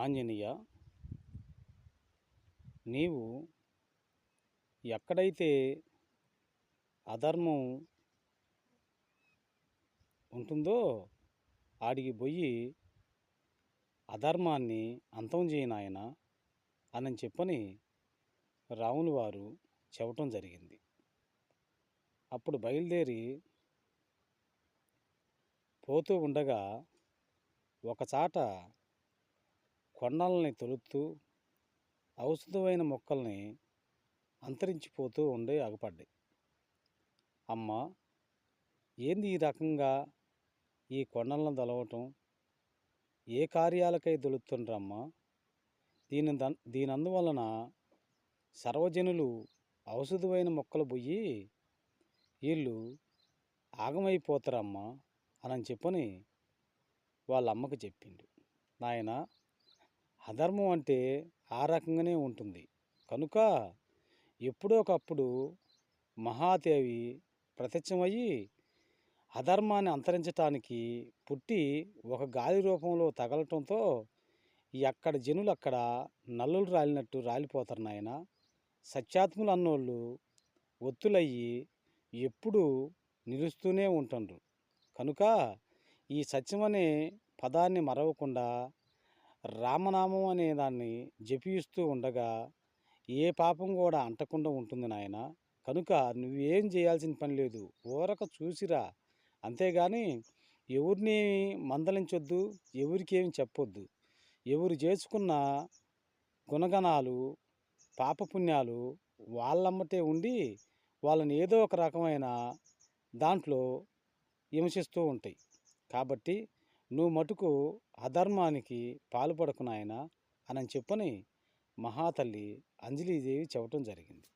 ఆంజనేయ, నీవు ఎక్కడైతే అధర్మం ఉంటుందో ఆడికి పోయి అధర్మాన్ని అంతం చేయి నాయనా అని చెప్పని రాములు వారు చెప్పటం జరిగింది. అప్పుడు బయలుదేరి పోతూ ఉండగా ఒకచాట కొండల్ని తొలుతూ ఔషధమైన మొక్కల్ని అంతరించిపోతూ ఉండి ఆగపడ్డాయి. అమ్మ, ఏంది ఈ రకంగా ఈ కొండలను దొలవటం? ఏ కార్యాలకై దొలుతుండ్రమ్మా? దీనందువలన సర్వజనులు ఔషధమైన మొక్కలు పోయి వీళ్ళు ఆగమైపోతారమ్మా అని చెప్పని వాళ్ళ అమ్మకు చెప్పిండు. నాయన, అధర్మం అంటే ఆ రకంగానే ఉంటుంది కనుక ఎప్పుడో ఒకప్పుడు మహాదేవి ప్రత్యక్షమయ్యి అధర్మాన్ని అంతరించటానికి పుట్టి ఒక గాలి రూపంలో తగలటంతో ఎక్కడ జనులు అక్కడ నల్లులు రాలినట్టు రాలిపోతారు నాయన. సత్యాత్ములు అన్నోళ్ళు ఒత్తులయ్యి ఎప్పుడు నిలుస్తూనే ఉంటుండ్రు కనుక ఈ సత్యం అనే పదాన్ని మరవకుండా రామనామం అనే దాన్ని జపిస్తూ ఉండగా ఏ పాపం కూడా అంటకుండా ఉంటుంది నాయన. కనుక నువ్వేం చేయాల్సిన పని లేదు, ఊరక చూసిరా, అంతేగాని ఎవరిని మందలించొద్దు, ఎవరికేమి చెప్పొద్దు. ఎవరు చేసుకున్న గుణగణాలు పాపపుణ్యాలు వాళ్ళమ్మటే ఉండి వాళ్ళని ఏదో ఒక రకమైన దాంట్లో హింసిస్తూ ఉంటాయి. కాబట్టి నువ్వు మటుకు అధర్మానికి పాల్పడకు నాయనా అని చెప్పని మహాతల్లి అంజలీదేవి చెప్పటం జరిగింది.